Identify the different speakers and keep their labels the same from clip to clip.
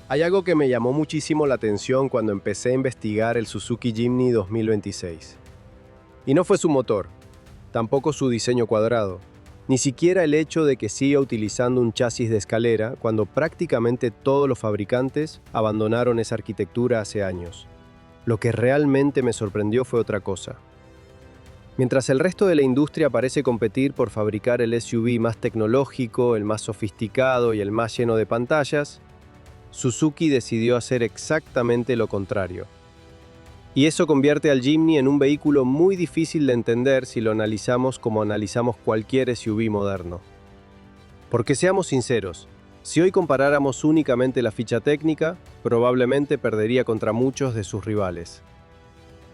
Speaker 1: Hay algo que me llamó muchísimo la atención cuando empecé a investigar el Suzuki Jimny 2026. Y no fue su motor, tampoco su diseño cuadrado, ni siquiera el hecho de que siga utilizando un chasis de escalera cuando prácticamente todos los fabricantes abandonaron esa arquitectura hace años. Lo que realmente me sorprendió fue otra cosa. Mientras el resto de la industria parece competir por fabricar el SUV más tecnológico, el más sofisticado y el más lleno de pantallas, Suzuki decidió hacer exactamente lo contrario. Y eso convierte al Jimny en un vehículo muy difícil de entender si lo analizamos como analizamos cualquier SUV moderno. Porque seamos sinceros, si hoy comparáramos únicamente la ficha técnica, probablemente perdería contra muchos de sus rivales.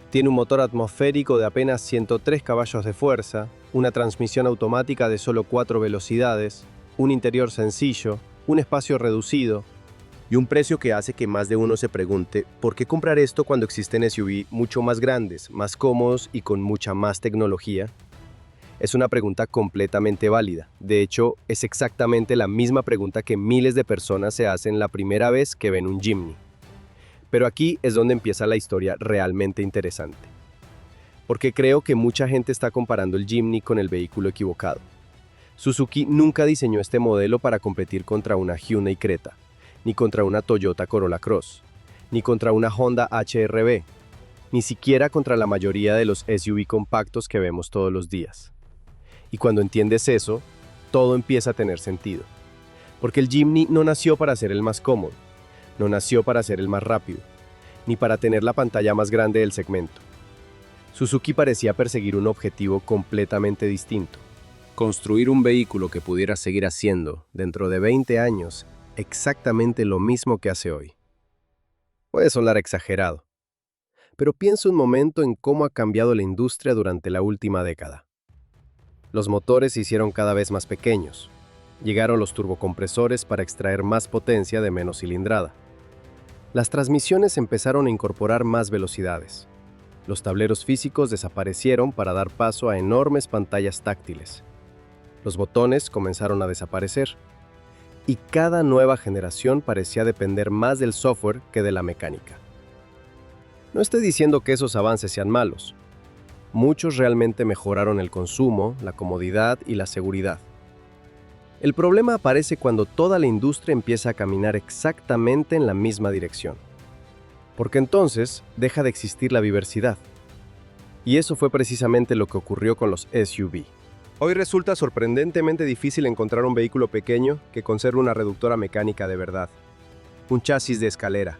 Speaker 1: Tiene un motor atmosférico de apenas 103 caballos de fuerza, una transmisión automática de solo 4 velocidades, un interior sencillo, un espacio reducido, y un precio que hace que más de uno se pregunte ¿por qué comprar esto cuando existen SUV mucho más grandes, más cómodos y con mucha más tecnología? Es una pregunta completamente válida. De hecho, es exactamente la misma pregunta que miles de personas se hacen la primera vez que ven un Jimny. Pero aquí es donde empieza la historia realmente interesante. Porque creo que mucha gente está comparando el Jimny con el vehículo equivocado. Suzuki nunca diseñó este modelo para competir contra una Hyundai Creta, ni contra una Toyota Corolla Cross, ni contra una Honda HR-V, ni siquiera contra la mayoría de los SUV compactos que vemos todos los días. Y cuando entiendes eso, todo empieza a tener sentido. Porque el Jimny no nació para ser el más cómodo, no nació para ser el más rápido, ni para tener la pantalla más grande del segmento. Suzuki parecía perseguir un objetivo completamente distinto: construir un vehículo que pudiera seguir haciendo, dentro de 20 años, exactamente lo mismo que hace hoy. Puede sonar exagerado, pero piensa un momento en cómo ha cambiado la industria durante la última década. Los motores se hicieron cada vez más pequeños. Llegaron los turbocompresores para extraer más potencia de menos cilindrada. Las transmisiones empezaron a incorporar más velocidades. Los tableros físicos desaparecieron para dar paso a enormes pantallas táctiles. Los botones comenzaron a desaparecer. Y cada nueva generación parecía depender más del software que de la mecánica. No estoy diciendo que esos avances sean malos. Muchos realmente mejoraron el consumo, la comodidad y la seguridad. El problema aparece cuando toda la industria empieza a caminar exactamente en la misma dirección. Porque entonces deja de existir la diversidad. Y eso fue precisamente lo que ocurrió con los SUV. Hoy resulta sorprendentemente difícil encontrar un vehículo pequeño que conserve una reductora mecánica de verdad, un chasis de escalera,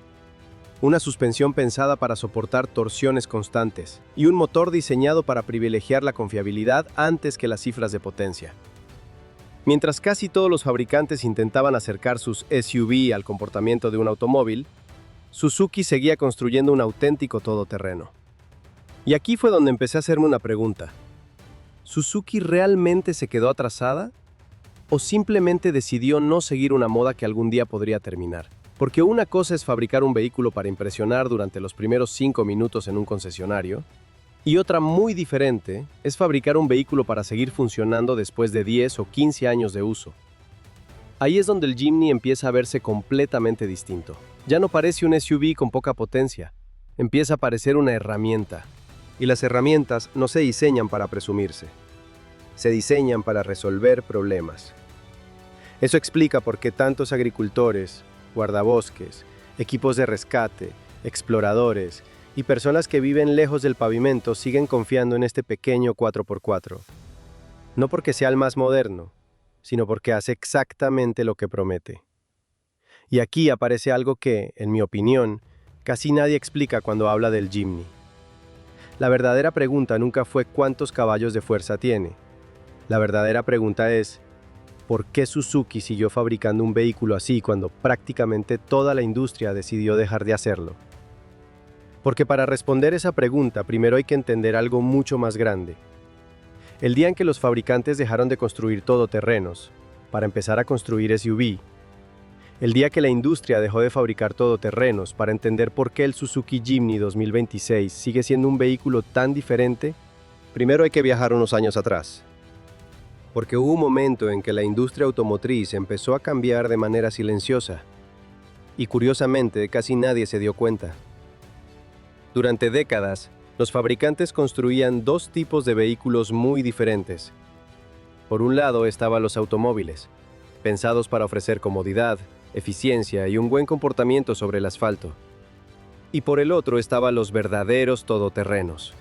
Speaker 1: una suspensión pensada para soportar torsiones constantes y un motor diseñado para privilegiar la confiabilidad antes que las cifras de potencia. Mientras casi todos los fabricantes intentaban acercar sus SUV al comportamiento de un automóvil, Suzuki seguía construyendo un auténtico todoterreno. Y aquí fue donde empecé a hacerme una pregunta. ¿Suzuki realmente se quedó atrasada? ¿O simplemente decidió no seguir una moda que algún día podría terminar? Porque una cosa es fabricar un vehículo para impresionar durante los primeros 5 minutos en un concesionario, y otra muy diferente es fabricar un vehículo para seguir funcionando después de 10 o 15 años de uso. Ahí es donde el Jimny empieza a verse completamente distinto. Ya no parece un SUV con poca potencia, empieza a parecer una herramienta. Y las herramientas no se diseñan para presumirse, se diseñan para resolver problemas. Eso explica por qué tantos agricultores, guardabosques, equipos de rescate, exploradores y personas que viven lejos del pavimento siguen confiando en este pequeño 4x4. No porque sea el más moderno, sino porque hace exactamente lo que promete. Y aquí aparece algo que, en mi opinión, casi nadie explica cuando habla del Jimny. La verdadera pregunta nunca fue cuántos caballos de fuerza tiene. La verdadera pregunta es, ¿por qué Suzuki siguió fabricando un vehículo así cuando prácticamente toda la industria decidió dejar de hacerlo? Porque para responder esa pregunta, primero hay que entender algo mucho más grande. El día en que los fabricantes dejaron de construir todoterrenos, para empezar a construir SUV, el día que la industria dejó de fabricar todoterrenos para entender por qué el Suzuki Jimny 2026 sigue siendo un vehículo tan diferente, primero hay que viajar unos años atrás. Porque hubo un momento en que la industria automotriz empezó a cambiar de manera silenciosa. Y curiosamente, casi nadie se dio cuenta. Durante décadas, los fabricantes construían dos tipos de vehículos muy diferentes. Por un lado estaban los automóviles, pensados para ofrecer comodidad, eficiencia y un buen comportamiento sobre el asfalto. Y por el otro estaban los verdaderos todoterrenos.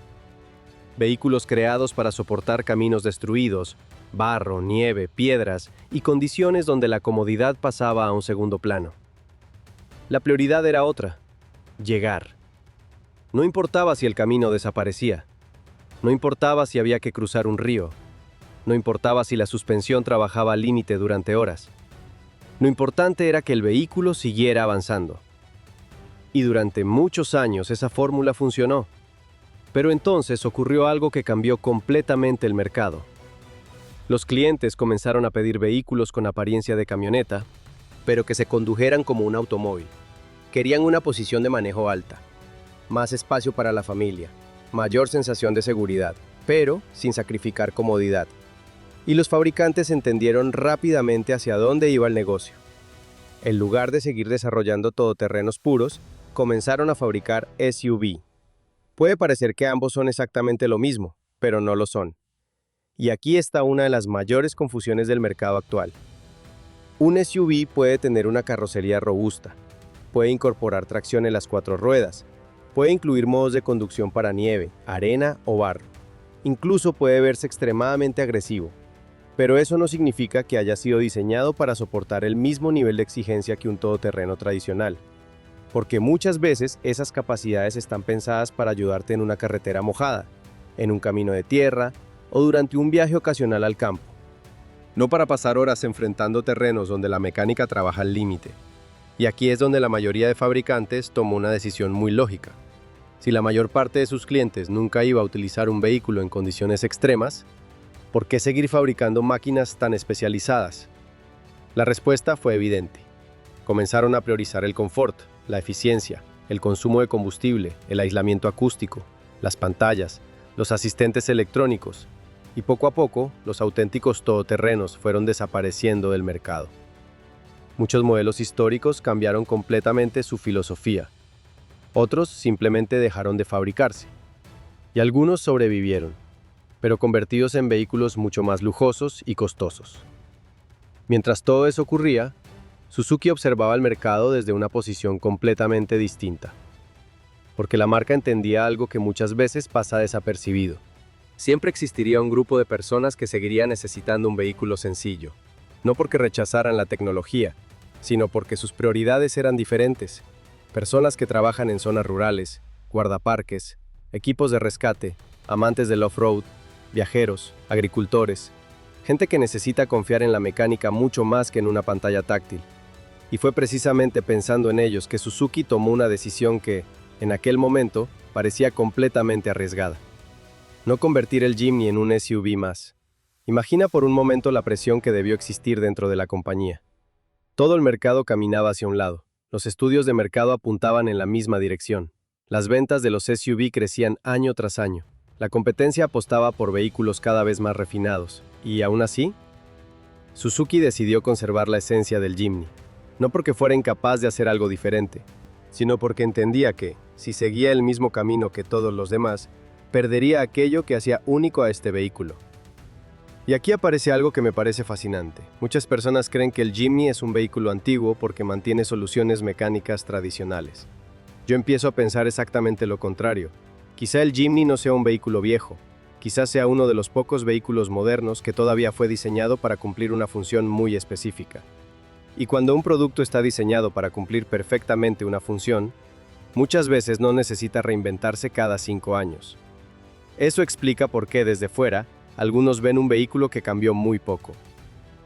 Speaker 1: Vehículos creados para soportar caminos destruidos, barro, nieve, piedras y condiciones donde la comodidad pasaba a un segundo plano. La prioridad era otra: llegar. No importaba si el camino desaparecía. No importaba si había que cruzar un río. No importaba si la suspensión trabajaba al límite durante horas. Lo importante era que el vehículo siguiera avanzando. Y durante muchos años esa fórmula funcionó. Pero entonces ocurrió algo que cambió completamente el mercado. Los clientes comenzaron a pedir vehículos con apariencia de camioneta, pero que se condujeran como un automóvil. Querían una posición de manejo alta, más espacio para la familia, mayor sensación de seguridad, pero sin sacrificar comodidad. Y los fabricantes entendieron rápidamente hacia dónde iba el negocio. En lugar de seguir desarrollando todoterrenos puros, comenzaron a fabricar SUV. Puede parecer que ambos son exactamente lo mismo, pero no lo son. Y aquí está una de las mayores confusiones del mercado actual. Un SUV puede tener una carrocería robusta, puede incorporar tracción en las 4 ruedas, puede incluir modos de conducción para nieve, arena o barro. Incluso puede verse extremadamente agresivo. Pero eso no significa que haya sido diseñado para soportar el mismo nivel de exigencia que un todoterreno tradicional, porque muchas veces esas capacidades están pensadas para ayudarte en una carretera mojada, en un camino de tierra o durante un viaje ocasional al campo. No para pasar horas enfrentando terrenos donde la mecánica trabaja al límite. Y aquí es donde la mayoría de fabricantes tomó una decisión muy lógica. Si la mayor parte de sus clientes nunca iba a utilizar un vehículo en condiciones extremas, ¿por qué seguir fabricando máquinas tan especializadas? La respuesta fue evidente. Comenzaron a priorizar el confort, la eficiencia, el consumo de combustible, el aislamiento acústico, las pantallas, los asistentes electrónicos, y poco a poco los auténticos todoterrenos fueron desapareciendo del mercado. Muchos modelos históricos cambiaron completamente su filosofía. Otros simplemente dejaron de fabricarse. Y algunos sobrevivieron, pero convertidos en vehículos mucho más lujosos y costosos. Mientras todo eso ocurría, Suzuki observaba el mercado desde una posición completamente distinta, porque la marca entendía algo que muchas veces pasa desapercibido. Siempre existiría un grupo de personas que seguiría necesitando un vehículo sencillo, no porque rechazaran la tecnología, sino porque sus prioridades eran diferentes. Personas que trabajan en zonas rurales, guardaparques, equipos de rescate, amantes del off-road, viajeros, agricultores, gente que necesita confiar en la mecánica mucho más que en una pantalla táctil. Y fue precisamente pensando en ellos que Suzuki tomó una decisión que, en aquel momento, parecía completamente arriesgada. No convertir el Jimny en un SUV más. Imagina por un momento la presión que debió existir dentro de la compañía. Todo el mercado caminaba hacia un lado. Los estudios de mercado apuntaban en la misma dirección. Las ventas de los SUV crecían año tras año. La competencia apostaba por vehículos cada vez más refinados. Y aún así, Suzuki decidió conservar la esencia del Jimny. No porque fuera incapaz de hacer algo diferente, sino porque entendía que, si seguía el mismo camino que todos los demás, perdería aquello que hacía único a este vehículo. Y aquí aparece algo que me parece fascinante. Muchas personas creen que el Jimny es un vehículo antiguo porque mantiene soluciones mecánicas tradicionales. Yo empiezo a pensar exactamente lo contrario. Quizá el Jimny no sea un vehículo viejo, quizás sea uno de los pocos vehículos modernos que todavía fue diseñado para cumplir una función muy específica. Y cuando un producto está diseñado para cumplir perfectamente una función, muchas veces no necesita reinventarse cada 5 años. Eso explica por qué desde fuera, algunos ven un vehículo que cambió muy poco,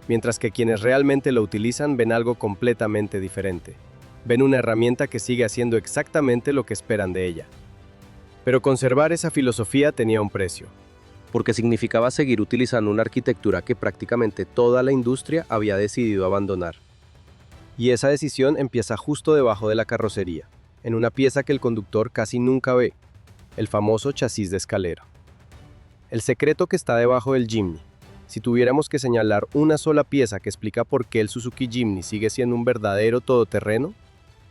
Speaker 1: mientras que quienes realmente lo utilizan ven algo completamente diferente. Ven una herramienta que sigue haciendo exactamente lo que esperan de ella. Pero conservar esa filosofía tenía un precio, porque significaba seguir utilizando una arquitectura que prácticamente toda la industria había decidido abandonar. Y esa decisión empieza justo debajo de la carrocería, en una pieza que el conductor casi nunca ve, el famoso chasis de escalera. El secreto que está debajo del Jimny. Si tuviéramos que señalar una sola pieza que explica por qué el Suzuki Jimny sigue siendo un verdadero todoterreno,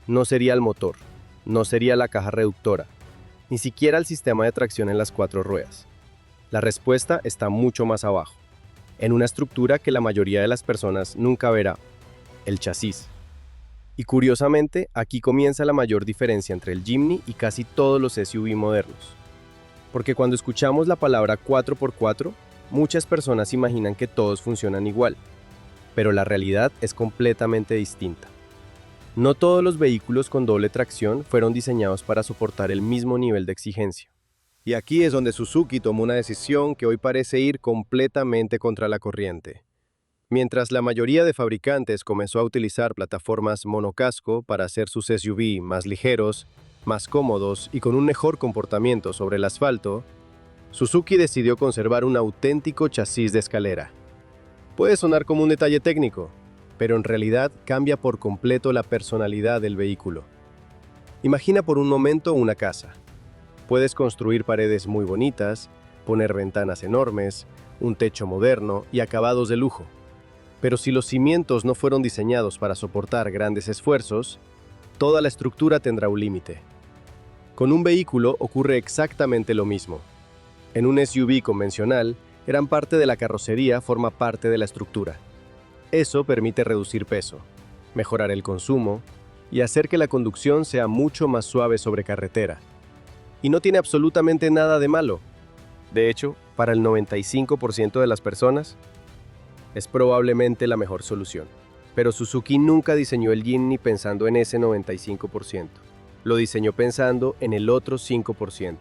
Speaker 1: No sería el motor, no sería la caja reductora, ni siquiera el sistema de tracción en las cuatro ruedas. La respuesta está mucho más abajo, en una estructura que la mayoría de las personas nunca verá: el chasis. Y curiosamente, aquí comienza la mayor diferencia entre el Jimny y casi todos los SUV modernos. Porque cuando escuchamos la palabra 4x4, muchas personas imaginan que todos funcionan igual, pero la realidad es completamente distinta. No todos los vehículos con doble tracción fueron diseñados para soportar el mismo nivel de exigencia. Y aquí es donde Suzuki tomó una decisión que hoy parece ir completamente contra la corriente. Mientras la mayoría de fabricantes comenzó a utilizar plataformas monocasco para hacer sus SUV más ligeros, más cómodos y con un mejor comportamiento sobre el asfalto, Suzuki decidió conservar un auténtico chasis de escalera. Puede sonar como un detalle técnico, pero en realidad cambia por completo la personalidad del vehículo. Imagina por un momento una casa. Puedes construir paredes muy bonitas, poner ventanas enormes, un techo moderno y acabados de lujo. Pero si los cimientos no fueron diseñados para soportar grandes esfuerzos, toda la estructura tendrá un límite. Con un vehículo ocurre exactamente lo mismo. En un SUV convencional, gran parte de la carrocería forma parte de la estructura. Eso permite reducir peso, mejorar el consumo y hacer que la conducción sea mucho más suave sobre carretera. Y no tiene absolutamente nada de malo. De hecho, para el 95% de las personas, es probablemente la mejor solución. Pero Suzuki nunca diseñó el Jimny pensando en ese 95%. Lo diseñó pensando en el otro 5%,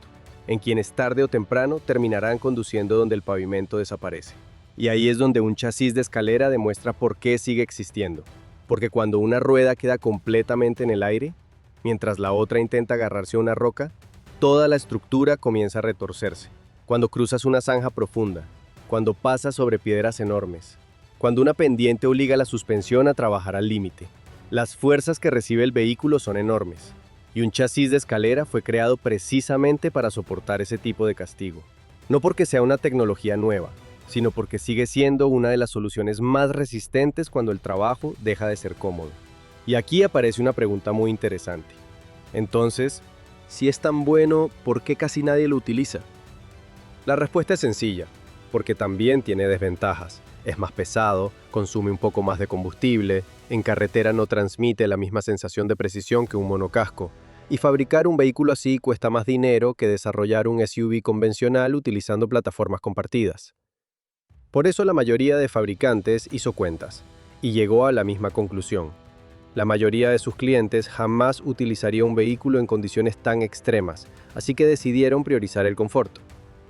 Speaker 1: en quienes tarde o temprano terminarán conduciendo donde el pavimento desaparece. Y ahí es donde un chasis de escalera demuestra por qué sigue existiendo. Porque cuando una rueda queda completamente en el aire, mientras la otra intenta agarrarse a una roca, toda la estructura comienza a retorcerse. Cuando cruzas una zanja profunda, cuando pasas sobre piedras enormes, cuando una pendiente obliga a la suspensión a trabajar al límite. Las fuerzas que recibe el vehículo son enormes, y un chasis de escalera fue creado precisamente para soportar ese tipo de castigo. No porque sea una tecnología nueva, sino porque sigue siendo una de las soluciones más resistentes cuando el trabajo deja de ser cómodo. Y aquí aparece una pregunta muy interesante. Entonces, si es tan bueno, ¿por qué casi nadie lo utiliza? La respuesta es sencilla, porque también tiene desventajas. Es más pesado, consume un poco más de combustible, en carretera no transmite la misma sensación de precisión que un monocasco, y fabricar un vehículo así cuesta más dinero que desarrollar un SUV convencional utilizando plataformas compartidas. Por eso la mayoría de fabricantes hizo cuentas, y llegó a la misma conclusión. La mayoría de sus clientes jamás utilizaría un vehículo en condiciones tan extremas, así que decidieron priorizar el confort.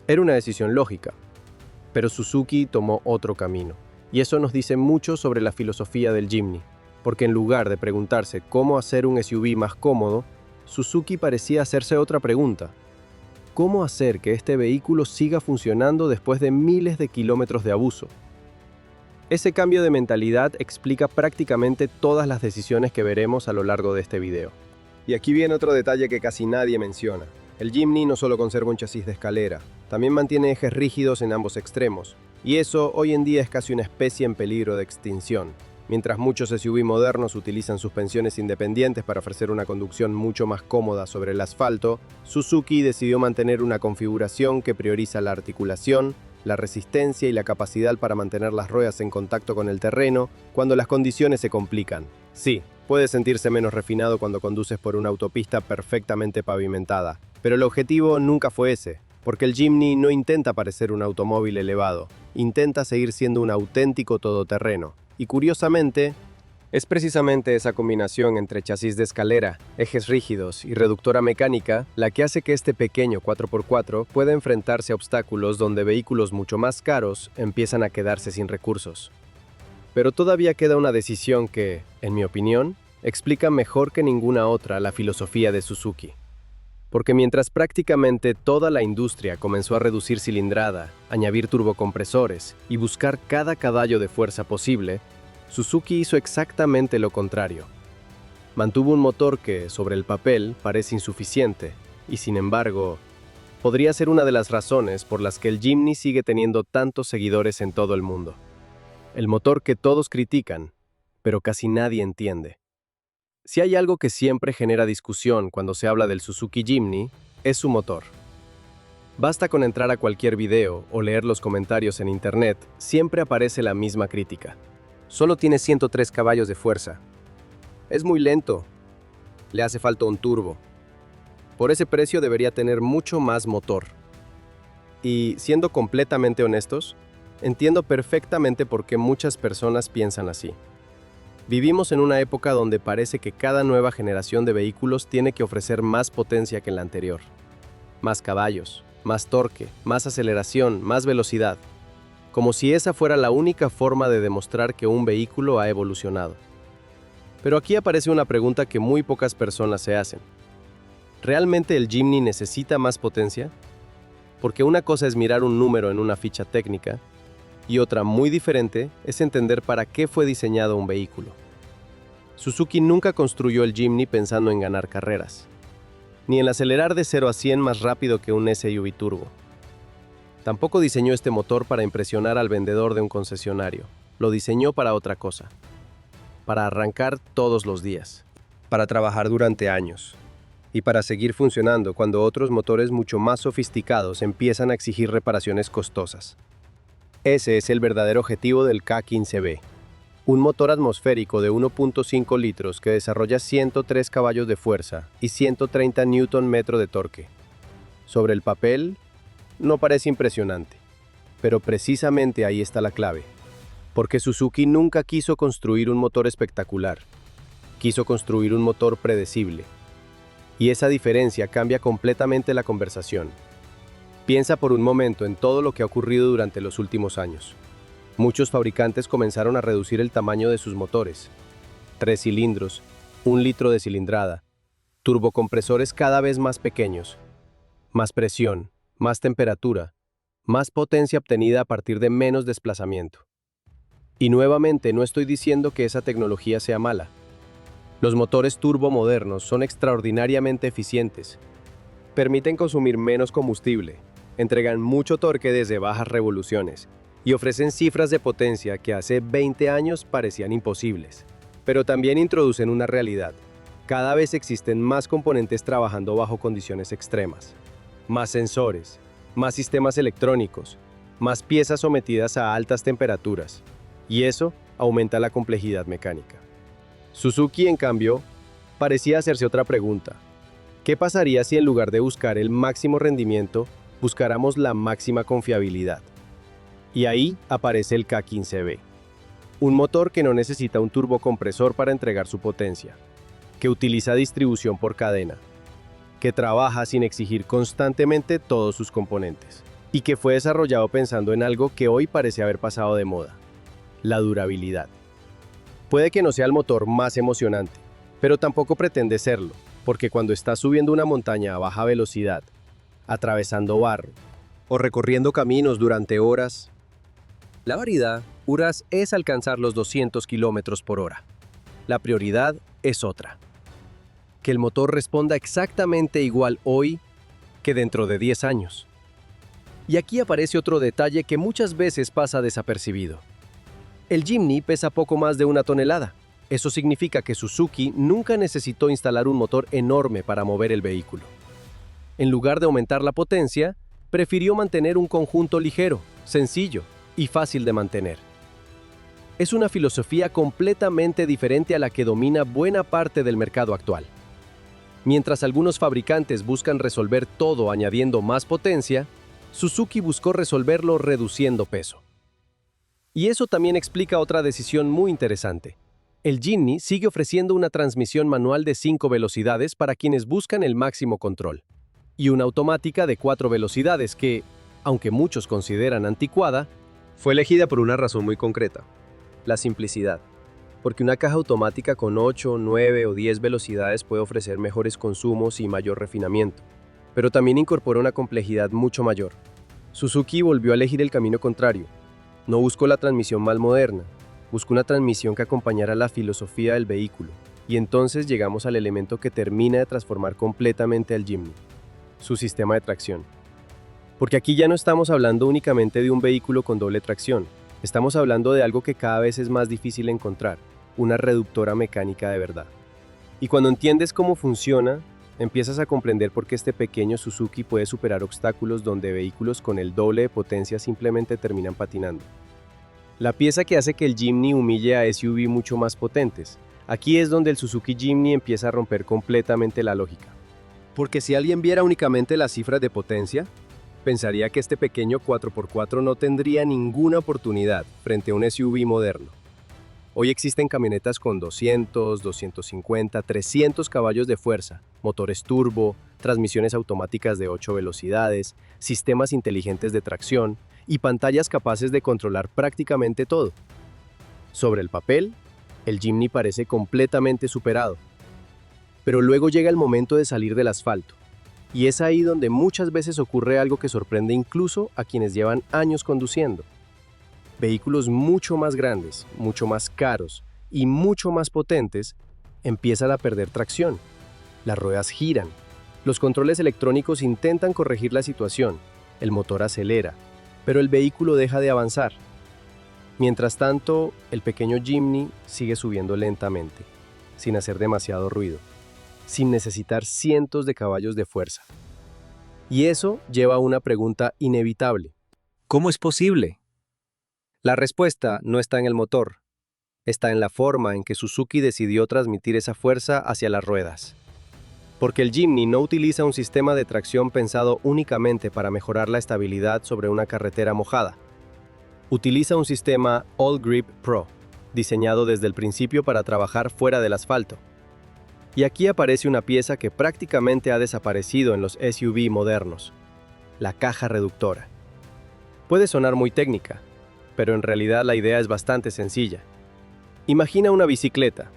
Speaker 1: Era una decisión lógica. Pero Suzuki tomó otro camino, y eso nos dice mucho sobre la filosofía del Jimny, porque en lugar de preguntarse cómo hacer un SUV más cómodo, Suzuki parecía hacerse otra pregunta: ¿cómo hacer que este vehículo siga funcionando después de miles de kilómetros de abuso? Ese cambio de mentalidad explica prácticamente todas las decisiones que veremos a lo largo de este video. Y aquí viene otro detalle que casi nadie menciona. El Jimny no solo conserva un chasis de escalera, también mantiene ejes rígidos en ambos extremos, y eso hoy en día es casi una especie en peligro de extinción. Mientras muchos SUV modernos utilizan suspensiones independientes para ofrecer una conducción mucho más cómoda sobre el asfalto, Suzuki decidió mantener una configuración que prioriza la articulación, la resistencia y la capacidad para mantener las ruedas en contacto con el terreno cuando las condiciones se complican. Sí, puede sentirse menos refinado cuando conduces por una autopista perfectamente pavimentada, pero el objetivo nunca fue ese, porque el Jimny no intenta parecer un automóvil elevado, intenta seguir siendo un auténtico todoterreno. Y curiosamente, es precisamente esa combinación entre chasis de escalera, ejes rígidos y reductora mecánica la que hace que este pequeño 4x4 pueda enfrentarse a obstáculos donde vehículos mucho más caros empiezan a quedarse sin recursos. Pero todavía queda una decisión que, en mi opinión, explica mejor que ninguna otra la filosofía de Suzuki. Porque mientras prácticamente toda la industria comenzó a reducir cilindrada, añadir turbocompresores y buscar cada caballo de fuerza posible, Suzuki hizo exactamente lo contrario. Mantuvo un motor que, sobre el papel, parece insuficiente, y sin embargo, podría ser una de las razones por las que el Jimny sigue teniendo tantos seguidores en todo el mundo. El motor que todos critican, pero casi nadie entiende. Si hay algo que siempre genera discusión cuando se habla del Suzuki Jimny, es su motor. Basta con entrar a cualquier video o leer los comentarios en internet, siempre aparece la misma crítica. Solo tiene 103 caballos de fuerza. Es muy lento. Le hace falta un turbo. Por ese precio debería tener mucho más motor. Y, siendo completamente honestos, entiendo perfectamente por qué muchas personas piensan así. Vivimos en una época donde parece que cada nueva generación de vehículos tiene que ofrecer más potencia que la anterior. Más caballos, más torque, más aceleración, más velocidad. Como si esa fuera la única forma de demostrar que un vehículo ha evolucionado. Pero aquí aparece una pregunta que muy pocas personas se hacen. ¿Realmente el Jimny necesita más potencia? Porque una cosa es mirar un número en una ficha técnica, y otra muy diferente es entender para qué fue diseñado un vehículo. Suzuki nunca construyó el Jimny pensando en ganar carreras, ni en acelerar de 0 a 100 más rápido que un SUV turbo. Tampoco diseñó este motor para impresionar al vendedor de un concesionario. Lo diseñó para otra cosa. Para arrancar todos los días. Para trabajar durante años. Y para seguir funcionando cuando otros motores mucho más sofisticados empiezan a exigir reparaciones costosas. Ese es el verdadero objetivo del K15B. Un motor atmosférico de 1.5 litros que desarrolla 103 caballos de fuerza y 130 Nm de torque. Sobre el papel, no parece impresionante, pero precisamente ahí está la clave. Porque Suzuki nunca quiso construir un motor espectacular. Quiso construir un motor predecible. Y esa diferencia cambia completamente la conversación. Piensa por un momento en todo lo que ha ocurrido durante los últimos años. Muchos fabricantes comenzaron a reducir el tamaño de sus motores. 3 cilindros, 1 litro de cilindrada, turbocompresores cada vez más pequeños, más presión, más temperatura, más potencia obtenida a partir de menos desplazamiento. Y nuevamente no estoy diciendo que esa tecnología sea mala. Los motores turbo modernos son extraordinariamente eficientes. Permiten consumir menos combustible, entregan mucho torque desde bajas revoluciones y ofrecen cifras de potencia que hace 20 años parecían imposibles. Pero también introducen una realidad. Cada vez existen más componentes trabajando bajo condiciones extremas. Más sensores, más sistemas electrónicos, más piezas sometidas a altas temperaturas. Y eso aumenta la complejidad mecánica. Suzuki, en cambio, parecía hacerse otra pregunta. ¿Qué pasaría si en lugar de buscar el máximo rendimiento, buscáramos la máxima confiabilidad? Y ahí aparece el K15B. Un motor que no necesita un turbocompresor para entregar su potencia, que utiliza distribución por cadena, que trabaja sin exigir constantemente todos sus componentes, y que fue desarrollado pensando en algo que hoy parece haber pasado de moda: la durabilidad. Puede que no sea el motor más emocionante, pero tampoco pretende serlo, porque cuando estás subiendo una montaña a baja velocidad, atravesando barro o recorriendo caminos durante horas, la variedad es alcanzar los 200 km por hora. La prioridad es otra. Que el motor responda exactamente igual hoy que dentro de 10 años. Y aquí aparece otro detalle que muchas veces pasa desapercibido. El Jimny pesa poco más de 1 tonelada. Eso significa que Suzuki nunca necesitó instalar un motor enorme para mover el vehículo. En lugar de aumentar la potencia, prefirió mantener un conjunto ligero, sencillo y fácil de mantener. Es una filosofía completamente diferente a la que domina buena parte del mercado actual. Mientras algunos fabricantes buscan resolver todo añadiendo más potencia, Suzuki buscó resolverlo reduciendo peso. Y eso también explica otra decisión muy interesante. El Jimny sigue ofreciendo una transmisión manual de 5 velocidades para quienes buscan el máximo control, y una automática de 4 velocidades que, aunque muchos consideran anticuada, fue elegida por una razón muy concreta: la simplicidad. Porque una caja automática con 8, 9 o 10 velocidades puede ofrecer mejores consumos y mayor refinamiento, pero también incorpora una complejidad mucho mayor. Suzuki volvió a elegir el camino contrario. No buscó la transmisión más moderna, buscó una transmisión que acompañara la filosofía del vehículo, y entonces llegamos al elemento que termina de transformar completamente al Jimny: su sistema de tracción. Porque aquí ya no estamos hablando únicamente de un vehículo con doble tracción, estamos hablando de algo que cada vez es más difícil encontrar: una reductora mecánica de verdad. Y cuando entiendes cómo funciona, empiezas a comprender por qué este pequeño Suzuki puede superar obstáculos donde vehículos con el doble de potencia simplemente terminan patinando. La pieza que hace que el Jimny humille a SUV mucho más potentes. Aquí es donde el Suzuki Jimny empieza a romper completamente la lógica. Porque si alguien viera únicamente las cifras de potencia, pensaría que este pequeño 4x4 no tendría ninguna oportunidad frente a un SUV moderno. Hoy existen camionetas con 200, 250, 300 caballos de fuerza, motores turbo, transmisiones automáticas de 8 velocidades, sistemas inteligentes de tracción y pantallas capaces de controlar prácticamente todo. Sobre el papel, el Jimny parece completamente superado. Pero luego llega el momento de salir del asfalto. Y es ahí donde muchas veces ocurre algo que sorprende incluso a quienes llevan años conduciendo. Vehículos mucho más grandes, mucho más caros y mucho más potentes empiezan a perder tracción. Las ruedas giran. Los controles electrónicos intentan corregir la situación. El motor acelera, pero el vehículo deja de avanzar. Mientras tanto, el pequeño Jimny sigue subiendo lentamente, sin hacer demasiado ruido, sin necesitar cientos de caballos de fuerza. Y eso lleva a una pregunta inevitable.
Speaker 2: ¿Cómo es posible?
Speaker 1: La respuesta no está en el motor, está en la forma en que Suzuki decidió transmitir esa fuerza hacia las ruedas. Porque el Jimny no utiliza un sistema de tracción pensado únicamente para mejorar la estabilidad sobre una carretera mojada. Utiliza un sistema All Grip Pro, diseñado desde el principio para trabajar fuera del asfalto. Y aquí aparece una pieza que prácticamente ha desaparecido en los SUV modernos: la caja reductora. Puede sonar muy técnica, pero en realidad la idea es bastante sencilla. Imagina una bicicleta.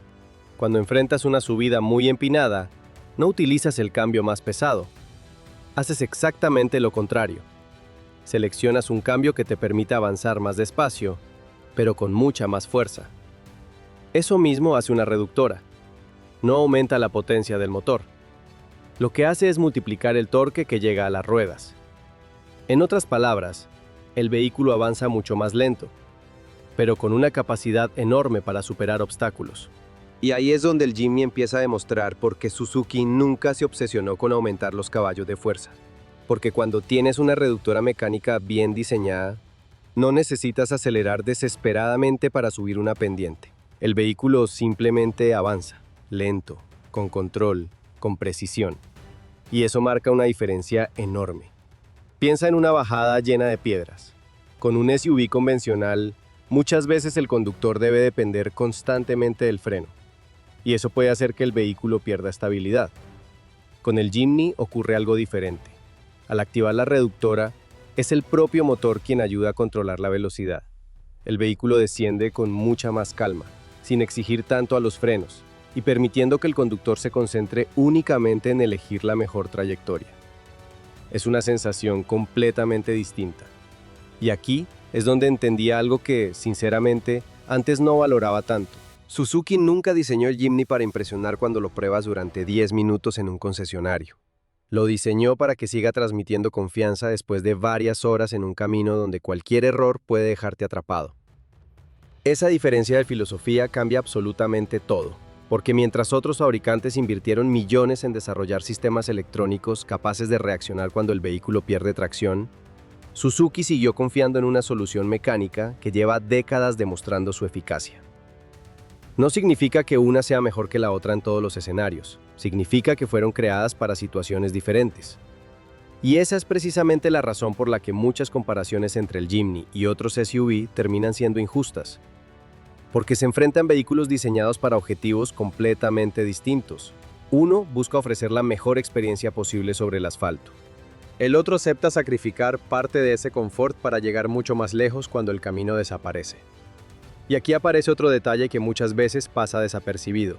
Speaker 1: Cuando enfrentas una subida muy empinada, no utilizas el cambio más pesado. Haces exactamente lo contrario. Seleccionas un cambio que te permita avanzar más despacio, pero con mucha más fuerza. Eso mismo hace una reductora. No aumenta la potencia del motor. Lo que hace es multiplicar el torque que llega a las ruedas. En otras palabras, el vehículo avanza mucho más lento, pero con una capacidad enorme para superar obstáculos. Y ahí es donde el Jimny empieza a demostrar por qué Suzuki nunca se obsesionó con aumentar los caballos de fuerza. Porque cuando tienes una reductora mecánica bien diseñada, no necesitas acelerar desesperadamente para subir una pendiente. El vehículo simplemente avanza, lento, con control, con precisión. Y eso marca una diferencia enorme. Piensa en una bajada llena de piedras. Con un SUV convencional, muchas veces el conductor debe depender constantemente del freno, y eso puede hacer que el vehículo pierda estabilidad. Con el Jimny ocurre algo diferente. Al activar la reductora, es el propio motor quien ayuda a controlar la velocidad. El vehículo desciende con mucha más calma, sin exigir tanto a los frenos, y permitiendo que el conductor se concentre únicamente en elegir la mejor trayectoria. Es una sensación completamente distinta. Y aquí es donde entendí algo que, sinceramente, antes no valoraba tanto. Suzuki nunca diseñó el Jimny para impresionar cuando lo pruebas durante 10 minutos en un concesionario. Lo diseñó para que siga transmitiendo confianza después de varias horas en un camino donde cualquier error puede dejarte atrapado. Esa diferencia de filosofía cambia absolutamente todo. Porque mientras otros fabricantes invirtieron millones en desarrollar sistemas electrónicos capaces de reaccionar cuando el vehículo pierde tracción, Suzuki siguió confiando en una solución mecánica que lleva décadas demostrando su eficacia. No significa que una sea mejor que la otra en todos los escenarios, significa que fueron creadas para situaciones diferentes. Y esa es precisamente la razón por la que muchas comparaciones entre el Jimny y otros SUV terminan siendo injustas. Porque se enfrentan vehículos diseñados para objetivos completamente distintos. Uno busca ofrecer la mejor experiencia posible sobre el asfalto. El otro acepta sacrificar parte de ese confort para llegar mucho más lejos cuando el camino desaparece. Y aquí aparece otro detalle que muchas veces pasa desapercibido.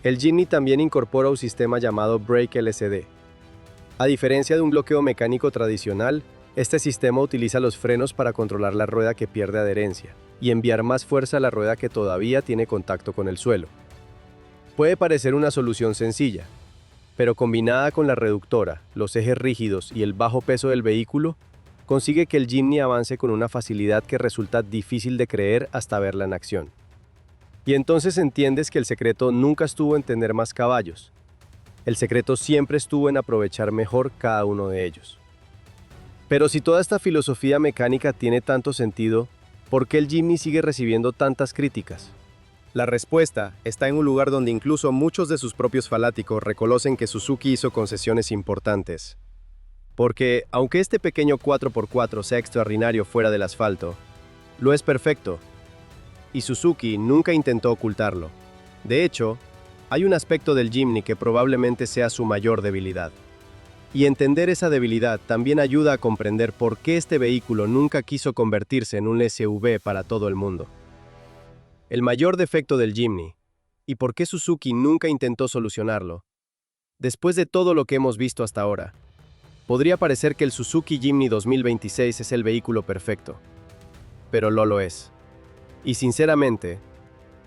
Speaker 1: El Jimny también incorpora un sistema llamado Brake LCD. A diferencia de un bloqueo mecánico tradicional, este sistema utiliza los frenos para controlar la rueda que pierde adherencia y enviar más fuerza a la rueda que todavía tiene contacto con el suelo. Puede parecer una solución sencilla, pero combinada con la reductora, los ejes rígidos y el bajo peso del vehículo, consigue que el Jimny avance con una facilidad que resulta difícil de creer hasta verla en acción. Y entonces entiendes que el secreto nunca estuvo en tener más caballos. El secreto siempre estuvo en aprovechar mejor cada uno de ellos. Pero si toda esta filosofía mecánica tiene tanto sentido, ¿por qué el Jimny sigue recibiendo tantas críticas? La respuesta está en un lugar donde incluso muchos de sus propios fanáticos reconocen que Suzuki hizo concesiones importantes. Porque, aunque este pequeño 4x4 sea extraordinario fuera del asfalto, lo es perfecto. Y Suzuki nunca intentó ocultarlo. De hecho, hay un aspecto del Jimny que probablemente sea su mayor debilidad. Y entender esa debilidad también ayuda a comprender por qué este vehículo nunca quiso convertirse en un SUV para todo el mundo. El mayor defecto del Jimny, y por qué Suzuki nunca intentó solucionarlo, después de todo lo que hemos visto hasta ahora, podría parecer que el Suzuki Jimny 2026 es el vehículo perfecto, pero no lo es. Y sinceramente,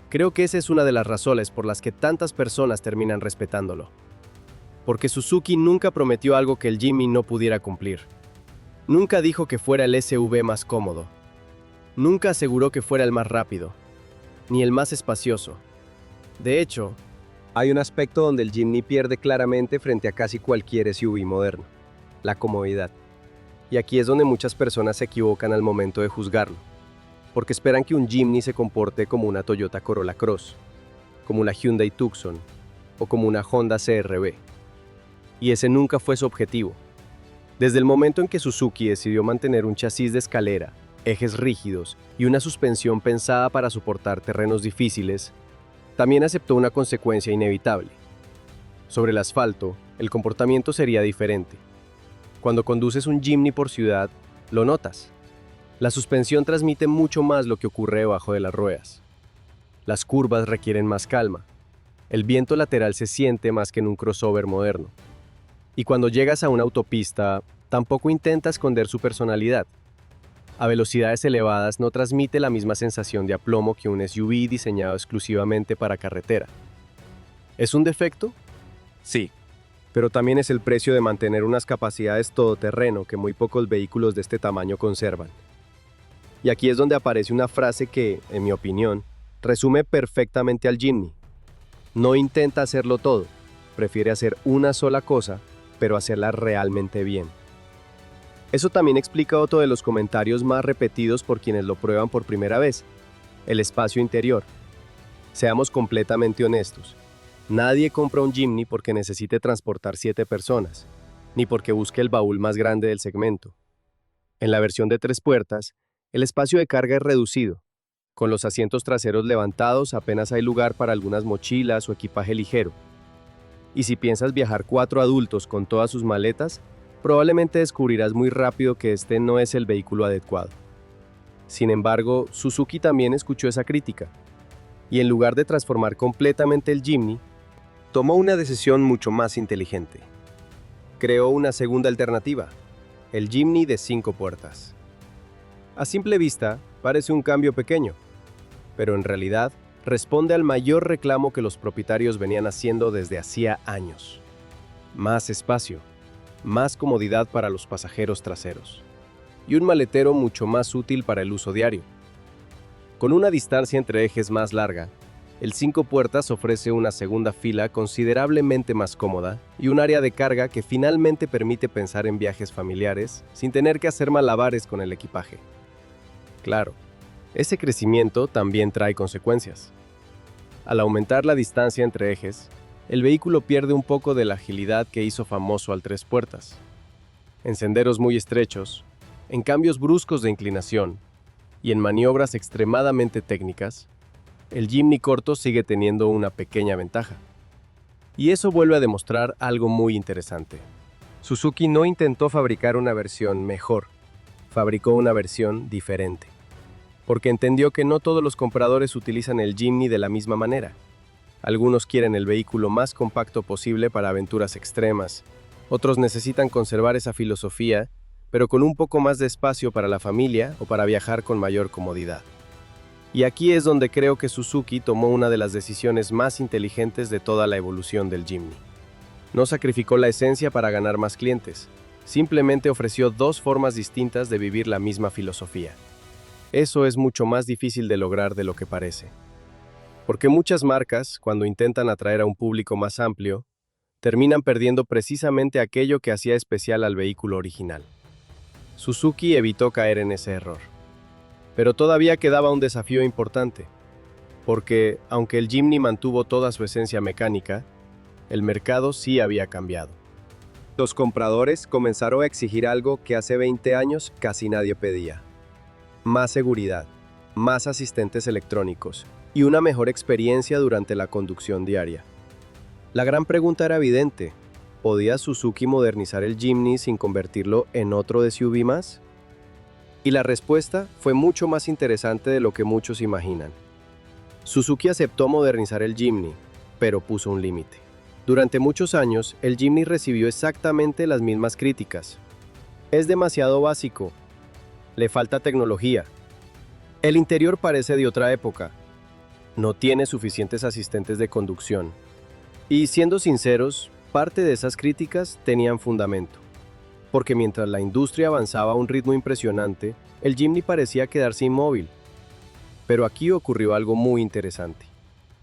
Speaker 1: creo que esa es una de las razones por las que tantas personas terminan respetándolo. Porque Suzuki nunca prometió algo que el Jimny no pudiera cumplir. Nunca dijo que fuera el SUV más cómodo. Nunca aseguró que fuera el más rápido, ni el más espacioso. De hecho, hay un aspecto donde el Jimny pierde claramente frente a casi cualquier SUV moderno: la comodidad. Y aquí es donde muchas personas se equivocan al momento de juzgarlo, porque esperan que un Jimny se comporte como una Toyota Corolla Cross, como una Hyundai Tucson o como una Honda CR-V. Y ese nunca fue su objetivo. Desde el momento en que Suzuki decidió mantener un chasis de escalera, ejes rígidos y una suspensión pensada para soportar terrenos difíciles, también aceptó una consecuencia inevitable. Sobre el asfalto, el comportamiento sería diferente. Cuando conduces un Jimny por ciudad, lo notas. La suspensión transmite mucho más lo que ocurre debajo de las ruedas. Las curvas requieren más calma. El viento lateral se siente más que en un crossover moderno. Y cuando llegas a una autopista, tampoco intenta esconder su personalidad. A velocidades elevadas no transmite la misma sensación de aplomo que un SUV diseñado exclusivamente para carretera. ¿Es un defecto?
Speaker 2: Sí,
Speaker 1: Pero también es el precio de mantener unas capacidades todoterreno que muy pocos vehículos de este tamaño conservan. Y aquí es donde aparece una frase que, en mi opinión, resume perfectamente al Jimny. No intenta hacerlo todo, prefiere hacer una sola cosa, pero hacerla realmente bien. Eso también explica otro de los comentarios más repetidos por quienes lo prueban por primera vez: el espacio interior. Seamos completamente honestos. Nadie compra un Jimny porque necesite transportar 7 personas, ni porque busque el baúl más grande del segmento. En la versión de 3 puertas, el espacio de carga es reducido. Con los asientos traseros levantados apenas hay lugar para algunas mochilas o equipaje ligero. Y si piensas viajar 4 adultos con todas sus maletas, probablemente descubrirás muy rápido que este no es el vehículo adecuado. Sin embargo, Suzuki también escuchó esa crítica, y en lugar de transformar completamente el Jimny, tomó una decisión mucho más inteligente. Creó una segunda alternativa: el Jimny de 5 puertas. A simple vista, parece un cambio pequeño, pero en realidad responde al mayor reclamo que los propietarios venían haciendo desde hacía años: más espacio, más comodidad para los pasajeros traseros, y un maletero mucho más útil para el uso diario. Con una distancia entre ejes más larga, el 5 puertas ofrece una segunda fila considerablemente más cómoda y un área de carga que finalmente permite pensar en viajes familiares sin tener que hacer malabares con el equipaje. Claro, ese crecimiento también trae consecuencias. Al aumentar la distancia entre ejes, el vehículo pierde un poco de la agilidad que hizo famoso al 3 puertas. En senderos muy estrechos, en cambios bruscos de inclinación y en maniobras extremadamente técnicas, el Jimny corto sigue teniendo una pequeña ventaja. Y eso vuelve a demostrar algo muy interesante. Suzuki no intentó fabricar una versión mejor, fabricó una versión diferente. Porque entendió que no todos los compradores utilizan el Jimny de la misma manera. Algunos quieren el vehículo más compacto posible para aventuras extremas. Otros necesitan conservar esa filosofía, pero con un poco más de espacio para la familia o para viajar con mayor comodidad. Y aquí es donde creo que Suzuki tomó una de las decisiones más inteligentes de toda la evolución del Jimny. No sacrificó la esencia para ganar más clientes, simplemente ofreció 2 formas distintas de vivir la misma filosofía. Eso es mucho más difícil de lograr de lo que parece. Porque muchas marcas, cuando intentan atraer a un público más amplio, terminan perdiendo precisamente aquello que hacía especial al vehículo original. Suzuki evitó caer en ese error. Pero todavía quedaba un desafío importante, porque, aunque el Jimny mantuvo toda su esencia mecánica, el mercado sí había cambiado. Los compradores comenzaron a exigir algo que hace 20 años casi nadie pedía: más seguridad, más asistentes electrónicos y una mejor experiencia durante la conducción diaria. La gran pregunta era evidente: ¿podía Suzuki modernizar el Jimny sin convertirlo en otro SUV más? Y la respuesta fue mucho más interesante de lo que muchos imaginan. Suzuki aceptó modernizar el Jimny, pero puso un límite. Durante muchos años, el Jimny recibió exactamente las mismas críticas. Es demasiado básico. Le falta tecnología. El interior parece de otra época. No tiene suficientes asistentes de conducción. Y siendo sinceros, parte de esas críticas tenían fundamento. Porque mientras la industria avanzaba a un ritmo impresionante, el Jimny parecía quedarse inmóvil. Pero aquí ocurrió algo muy interesante.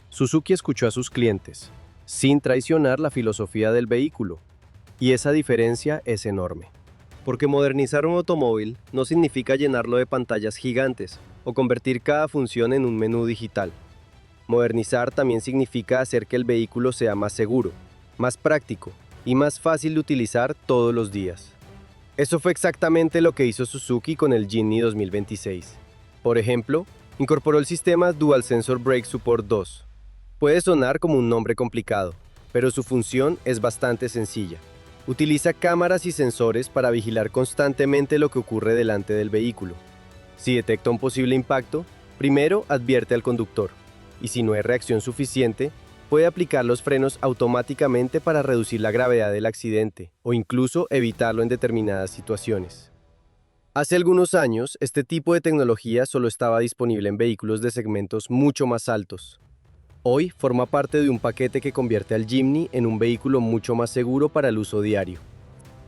Speaker 1: Suzuki escuchó a sus clientes, sin traicionar la filosofía del vehículo. Y esa diferencia es enorme. Porque modernizar un automóvil no significa llenarlo de pantallas gigantes o convertir cada función en un menú digital. Modernizar también significa hacer que el vehículo sea más seguro, más práctico y más fácil de utilizar todos los días. Eso fue exactamente lo que hizo Suzuki con el Jimny 2026. Por ejemplo, incorporó el sistema Dual Sensor Brake Support 2. Puede sonar como un nombre complicado, pero su función es bastante sencilla. Utiliza cámaras y sensores para vigilar constantemente lo que ocurre delante del vehículo. Si detecta un posible impacto, primero advierte al conductor, y si no hay reacción suficiente, puede aplicar los frenos automáticamente para reducir la gravedad del accidente o incluso evitarlo en determinadas situaciones. Hace algunos años, este tipo de tecnología solo estaba disponible en vehículos de segmentos mucho más altos. Hoy forma parte de un paquete que convierte al Jimny en un vehículo mucho más seguro para el uso diario.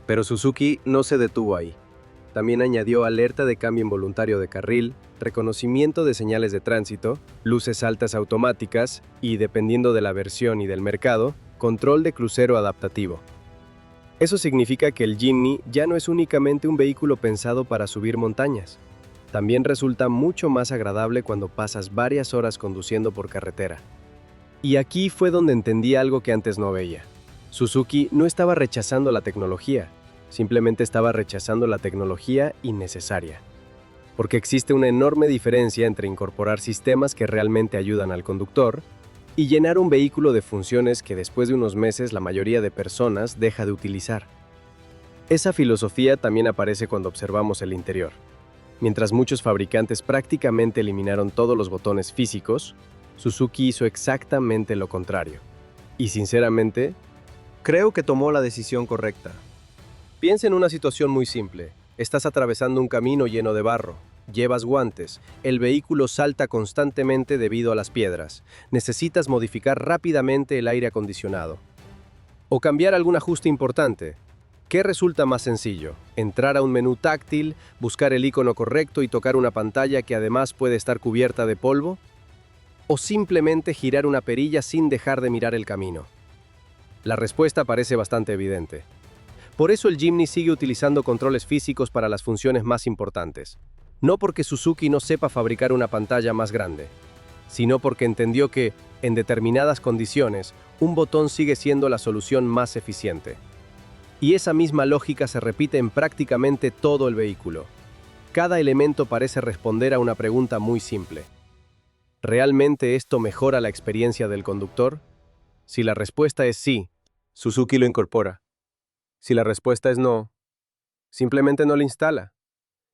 Speaker 1: Pero Suzuki no se detuvo ahí. También añadió alerta de cambio involuntario de carril, reconocimiento de señales de tránsito, luces altas automáticas y, dependiendo de la versión y del mercado, control de crucero adaptativo. Eso significa que el Jimny ya no es únicamente un vehículo pensado para subir montañas. También resulta mucho más agradable cuando pasas varias horas conduciendo por carretera. Y aquí fue donde entendí algo que antes no veía. Suzuki no estaba rechazando la tecnología, simplemente estaba rechazando la tecnología innecesaria. Porque existe una enorme diferencia entre incorporar sistemas que realmente ayudan al conductor y llenar un vehículo de funciones que después de unos meses la mayoría de personas deja de utilizar. Esa filosofía también aparece cuando observamos el interior. Mientras muchos fabricantes prácticamente eliminaron todos los botones físicos, Suzuki hizo exactamente lo contrario. Y sinceramente, creo que tomó la decisión correcta. Piensa en una situación muy simple. Estás atravesando un camino lleno de barro. Llevas guantes. El vehículo salta constantemente debido a las piedras. Necesitas modificar rápidamente el aire acondicionado. O cambiar algún ajuste importante. ¿Qué resulta más sencillo? ¿Entrar a un menú táctil, buscar el icono correcto y tocar una pantalla que además puede estar cubierta de polvo? ¿O simplemente girar una perilla sin dejar de mirar el camino? La respuesta parece bastante evidente. Por eso el Jimny sigue utilizando controles físicos para las funciones más importantes. No porque Suzuki no sepa fabricar una pantalla más grande, sino porque entendió que, en determinadas condiciones, un botón sigue siendo la solución más eficiente. Y esa misma lógica se repite en prácticamente todo el vehículo. Cada elemento parece responder a una pregunta muy simple. ¿Realmente esto mejora la experiencia del conductor? Si la respuesta es sí, Suzuki lo incorpora. Si la respuesta es no, simplemente no lo instala.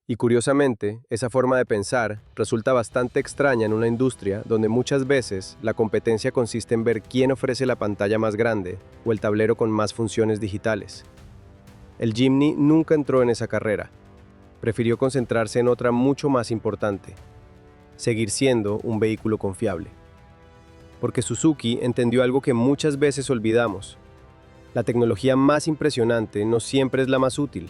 Speaker 1: Y curiosamente, esa forma de pensar resulta bastante extraña en una industria donde muchas veces la competencia consiste en ver quién ofrece la pantalla más grande o el tablero con más funciones digitales. El Jimny nunca entró en esa carrera. Prefirió concentrarse en otra mucho más importante: seguir siendo un vehículo confiable. Porque Suzuki entendió algo que muchas veces olvidamos. La tecnología más impresionante no siempre es la más útil.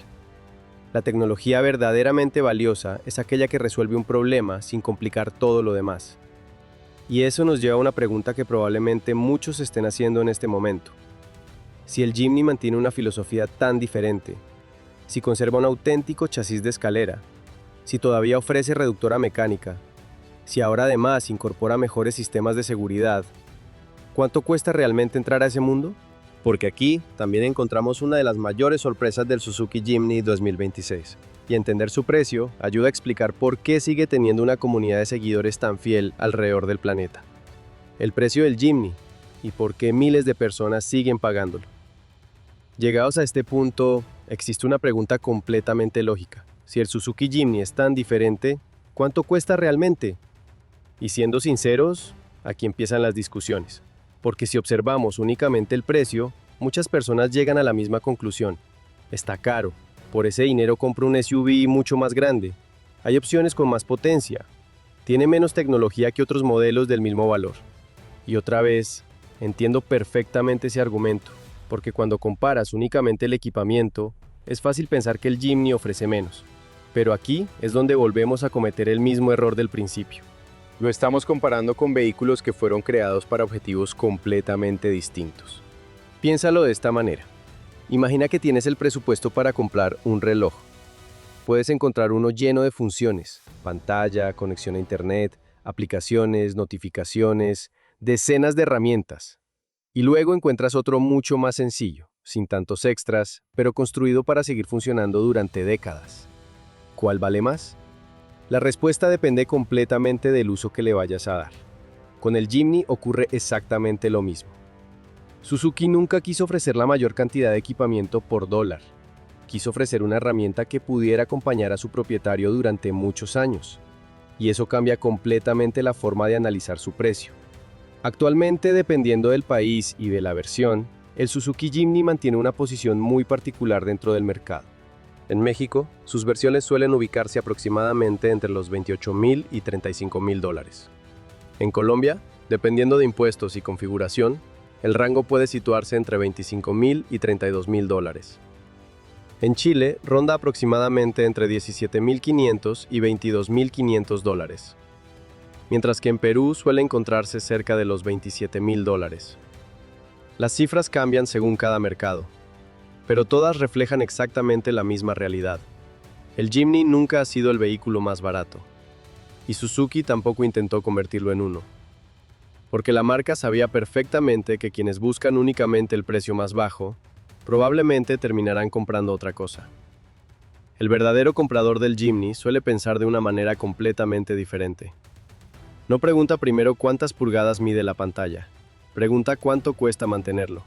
Speaker 1: La tecnología verdaderamente valiosa es aquella que resuelve un problema sin complicar todo lo demás. Y eso nos lleva a una pregunta que probablemente muchos estén haciendo en este momento. Si el Jimny mantiene una filosofía tan diferente, si conserva un auténtico chasis de escalera, si todavía ofrece reductora mecánica, si ahora además incorpora mejores sistemas de seguridad, ¿cuánto cuesta realmente entrar a ese mundo? Porque aquí también encontramos una de las mayores sorpresas del Suzuki Jimny 2026. Y entender su precio ayuda a explicar por qué sigue teniendo una comunidad de seguidores tan fiel alrededor del planeta. El precio del Jimny y por qué miles de personas siguen pagándolo. Llegados a este punto, existe una pregunta completamente lógica. Si el Suzuki Jimny es tan diferente, ¿cuánto cuesta realmente? Y siendo sinceros, aquí empiezan las discusiones. Porque si observamos únicamente el precio, muchas personas llegan a la misma conclusión. Está caro. Por ese dinero compro un SUV mucho más grande. Hay opciones con más potencia. Tiene menos tecnología que otros modelos del mismo valor. Y otra vez, entiendo perfectamente ese argumento, porque cuando comparas únicamente el equipamiento, es fácil pensar que el Jimny ofrece menos. Pero aquí es donde volvemos a cometer el mismo error del principio. Lo estamos comparando con vehículos que fueron creados para objetivos completamente distintos. Piénsalo de esta manera. Imagina que tienes el presupuesto para comprar un reloj. Puedes encontrar uno lleno de funciones, pantalla, conexión a internet, aplicaciones, notificaciones, decenas de herramientas. Y luego encuentras otro mucho más sencillo, sin tantos extras, pero construido para seguir funcionando durante décadas. ¿Cuál vale más? La respuesta depende completamente del uso que le vayas a dar. Con el Jimny ocurre exactamente lo mismo. Suzuki nunca quiso ofrecer la mayor cantidad de equipamiento por dólar. Quiso ofrecer una herramienta que pudiera acompañar a su propietario durante muchos años. Y eso cambia completamente la forma de analizar su precio. Actualmente, dependiendo del país y de la versión, el Suzuki Jimny mantiene una posición muy particular dentro del mercado. En México, sus versiones suelen ubicarse aproximadamente entre los $28,000 y $35,000. En Colombia, dependiendo de impuestos y configuración, el rango puede situarse entre $25,000 y $32,000. En Chile, ronda aproximadamente entre $17,500 y $22,500, mientras que en Perú suele encontrarse cerca de los $27,000. Las cifras cambian según cada mercado, pero todas reflejan exactamente la misma realidad. El Jimny nunca ha sido el vehículo más barato, y Suzuki tampoco intentó convertirlo en uno. Porque la marca sabía perfectamente que quienes buscan únicamente el precio más bajo, probablemente terminarán comprando otra cosa. El verdadero comprador del Jimny suele pensar de una manera completamente diferente. No pregunta primero cuántas pulgadas mide la pantalla, pregunta cuánto cuesta mantenerlo.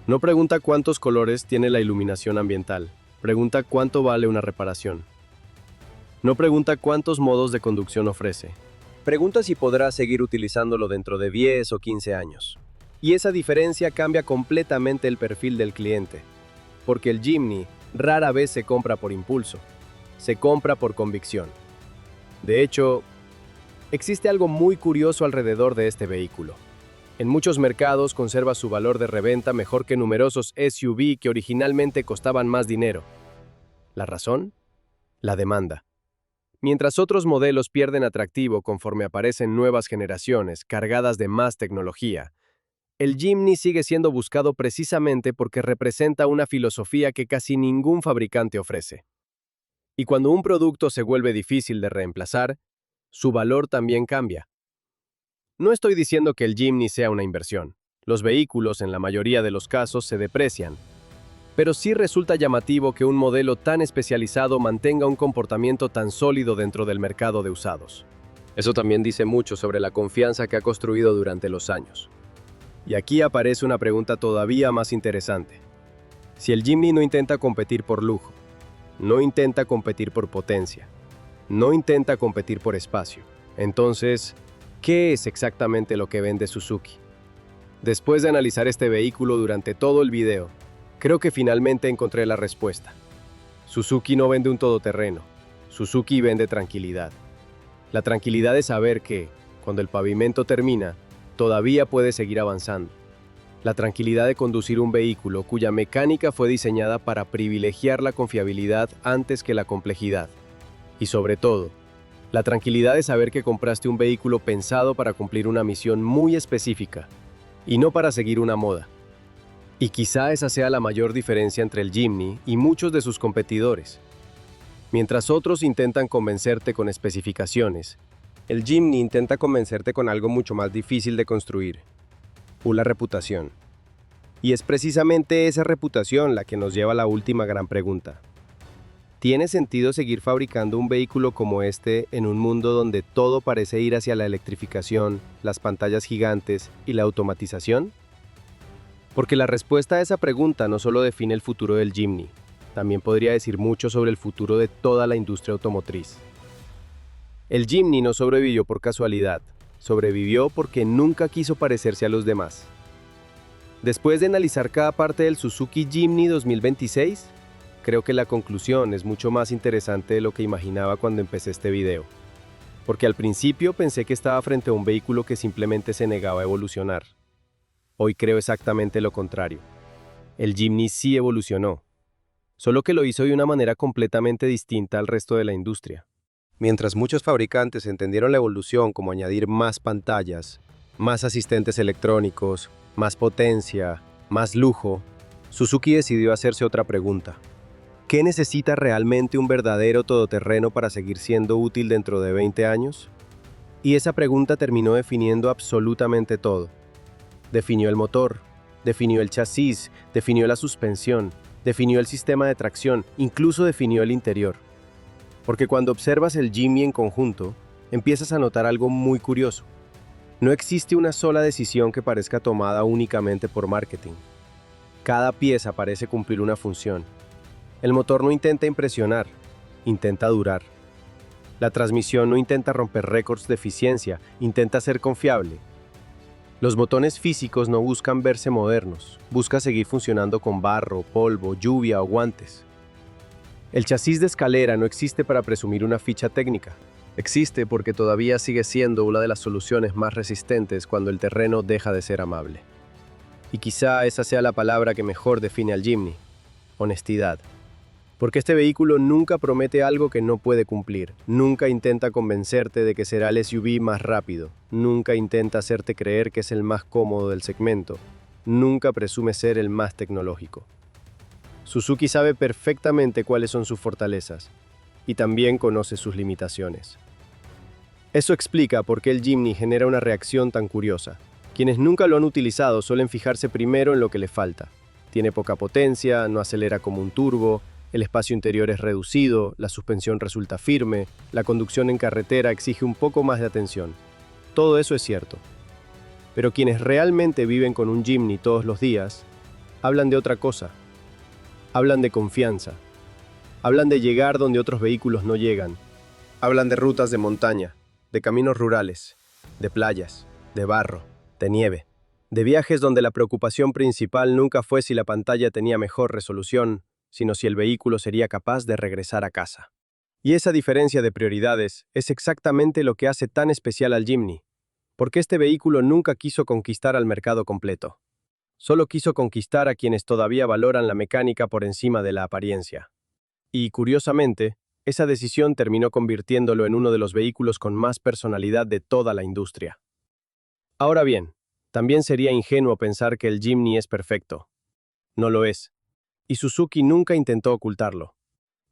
Speaker 1: No pregunta cuántos colores tiene la iluminación ambiental, pregunta cuánto vale una reparación. No pregunta cuántos modos de conducción ofrece. Pregunta si podrá seguir utilizándolo dentro de 10 o 15 años. Y esa diferencia cambia completamente el perfil del cliente. Porque el Jimny rara vez se compra por impulso, se compra por convicción. De hecho, existe algo muy curioso alrededor de este vehículo. En muchos mercados conserva su valor de reventa mejor que numerosos SUV que originalmente costaban más dinero. ¿La razón? La demanda. Mientras otros modelos pierden atractivo conforme aparecen nuevas generaciones cargadas de más tecnología, el Jimny sigue siendo buscado precisamente porque representa una filosofía que casi ningún fabricante ofrece. Y cuando un producto se vuelve difícil de reemplazar, su valor también cambia. No estoy diciendo que el Jimny sea una inversión. Los vehículos, en la mayoría de los casos, se deprecian. Pero sí resulta llamativo que un modelo tan especializado mantenga un comportamiento tan sólido dentro del mercado de usados. Eso también dice mucho sobre la confianza que ha construido durante los años. Y aquí aparece una pregunta todavía más interesante. Si el Jimny no intenta competir por lujo, no intenta competir por potencia, no intenta competir por espacio, entonces, ¿qué es exactamente lo que vende Suzuki? Después de analizar este vehículo durante todo el video, creo que finalmente encontré la respuesta. Suzuki no vende un todoterreno, Suzuki vende tranquilidad. La tranquilidad de saber que, cuando el pavimento termina, todavía puede seguir avanzando. La tranquilidad de conducir un vehículo cuya mecánica fue diseñada para privilegiar la confiabilidad antes que la complejidad. Y sobre todo, La tranquilidad de saber que compraste un vehículo pensado para cumplir una misión muy específica y no para seguir una moda. Y quizá esa sea la mayor diferencia entre el Jimny y muchos de sus competidores. Mientras otros intentan convencerte con especificaciones, el Jimny intenta convencerte con algo mucho más difícil de construir: una reputación. Y es precisamente esa reputación la que nos lleva a la última gran pregunta. ¿Tiene sentido seguir fabricando un vehículo como este en un mundo donde todo parece ir hacia la electrificación, las pantallas gigantes y la automatización? Porque la respuesta a esa pregunta no solo define el futuro del Jimny, también podría decir mucho sobre el futuro de toda la industria automotriz. El Jimny no sobrevivió por casualidad, sobrevivió porque nunca quiso parecerse a los demás. Después de analizar cada parte del Suzuki Jimny 2026, creo que la conclusión es mucho más interesante de lo que imaginaba cuando empecé este video. Porque al principio pensé que estaba frente a un vehículo que simplemente se negaba a evolucionar. Hoy creo exactamente lo contrario. El Jimny sí evolucionó, solo que lo hizo de una manera completamente distinta al resto de la industria. Mientras muchos fabricantes entendieron la evolución como añadir más pantallas, más asistentes electrónicos, más potencia, más lujo, Suzuki decidió hacerse otra pregunta. ¿Qué necesita realmente un verdadero todoterreno para seguir siendo útil dentro de 20 años? Y esa pregunta terminó definiendo absolutamente todo. Definió el motor, definió el chasis, definió la suspensión, definió el sistema de tracción, incluso definió el interior. Porque cuando observas el Jimny en conjunto, empiezas a notar algo muy curioso. No existe una sola decisión que parezca tomada únicamente por marketing. Cada pieza parece cumplir una función. El motor no intenta impresionar, intenta durar. La transmisión no intenta romper récords de eficiencia, intenta ser confiable. Los botones físicos no buscan verse modernos, buscan seguir funcionando con barro, polvo, lluvia o guantes. El chasis de escalera no existe para presumir una ficha técnica. Existe porque todavía sigue siendo una de las soluciones más resistentes cuando el terreno deja de ser amable. Y quizá esa sea la palabra que mejor define al Jimny: honestidad. Porque este vehículo nunca promete algo que no puede cumplir, nunca intenta convencerte de que será el SUV más rápido, nunca intenta hacerte creer que es el más cómodo del segmento, nunca presume ser el más tecnológico. Suzuki sabe perfectamente cuáles son sus fortalezas y también conoce sus limitaciones. Eso explica por qué el Jimny genera una reacción tan curiosa. Quienes nunca lo han utilizado suelen fijarse primero en lo que le falta. Tiene poca potencia, no acelera como un turbo, el espacio interior es reducido, la suspensión resulta firme, la conducción en carretera exige un poco más de atención. Todo eso es cierto. Pero quienes realmente viven con un Jimny todos los días, hablan de otra cosa. Hablan de confianza. Hablan de llegar donde otros vehículos no llegan. Hablan de rutas de montaña, de caminos rurales, de playas, de barro, de nieve. De viajes donde la preocupación principal nunca fue si la pantalla tenía mejor resolución, sino si el vehículo sería capaz de regresar a casa. Y esa diferencia de prioridades es exactamente lo que hace tan especial al Jimny, porque este vehículo nunca quiso conquistar al mercado completo. Solo quiso conquistar a quienes todavía valoran la mecánica por encima de la apariencia. Y, curiosamente, esa decisión terminó convirtiéndolo en uno de los vehículos con más personalidad de toda la industria. Ahora bien, también sería ingenuo pensar que el Jimny es perfecto. No lo es. Y Suzuki nunca intentó ocultarlo.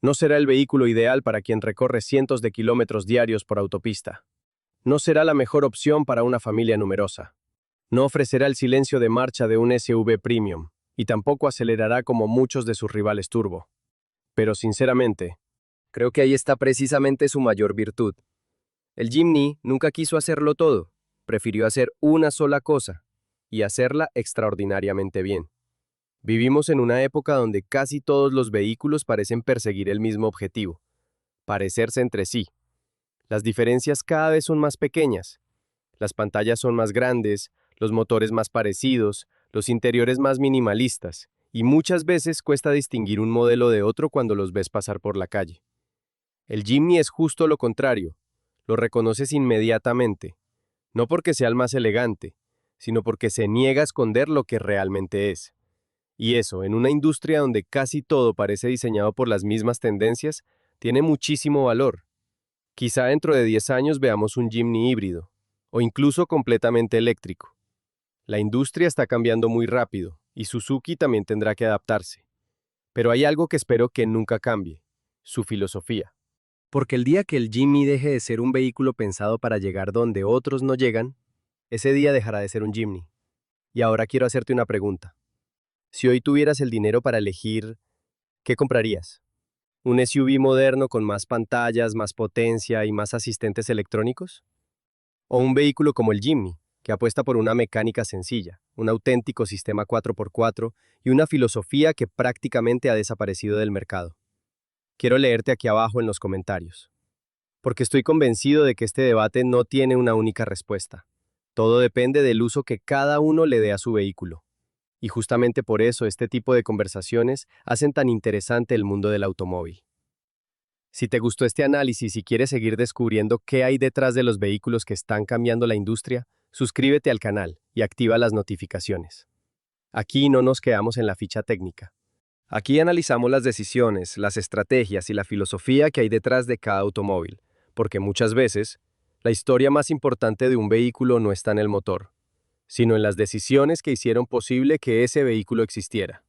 Speaker 1: No será el vehículo ideal para quien recorre cientos de kilómetros diarios por autopista. No será la mejor opción para una familia numerosa. No ofrecerá el silencio de marcha de un SUV premium, y tampoco acelerará como muchos de sus rivales turbo. Pero sinceramente, creo que ahí está precisamente su mayor virtud. El Jimny nunca quiso hacerlo todo, prefirió hacer una sola cosa, y hacerla extraordinariamente bien. Vivimos en una época donde casi todos los vehículos parecen perseguir el mismo objetivo: parecerse entre sí. Las diferencias cada vez son más pequeñas. Las pantallas son más grandes, los motores más parecidos, los interiores más minimalistas, y muchas veces cuesta distinguir un modelo de otro cuando los ves pasar por la calle. El Jimny es justo lo contrario. Lo reconoces inmediatamente, no porque sea el más elegante, sino porque se niega a esconder lo que realmente es. Y eso, en una industria donde casi todo parece diseñado por las mismas tendencias, tiene muchísimo valor. Quizá dentro de 10 años veamos un Jimny híbrido, o incluso completamente eléctrico. La industria está cambiando muy rápido, y Suzuki también tendrá que adaptarse. Pero hay algo que espero que nunca cambie: su filosofía. Porque el día que el Jimny deje de ser un vehículo pensado para llegar donde otros no llegan, ese día dejará de ser un Jimny. Y ahora quiero hacerte una pregunta. Si hoy tuvieras el dinero para elegir, ¿qué comprarías? ¿Un SUV moderno con más pantallas, más potencia y más asistentes electrónicos? ¿O un vehículo como el Jimny, que apuesta por una mecánica sencilla, un auténtico sistema 4x4 y una filosofía que prácticamente ha desaparecido del mercado? Quiero leerte aquí abajo en los comentarios, porque estoy convencido de que este debate no tiene una única respuesta. Todo depende del uso que cada uno le dé a su vehículo. Y justamente por eso este tipo de conversaciones hacen tan interesante el mundo del automóvil. Si te gustó este análisis y quieres seguir descubriendo qué hay detrás de los vehículos que están cambiando la industria, suscríbete al canal y activa las notificaciones. Aquí no nos quedamos en la ficha técnica. Aquí analizamos las decisiones, las estrategias y la filosofía que hay detrás de cada automóvil, porque muchas veces, la historia más importante de un vehículo no está en el motor, sino en las decisiones que hicieron posible que ese vehículo existiera.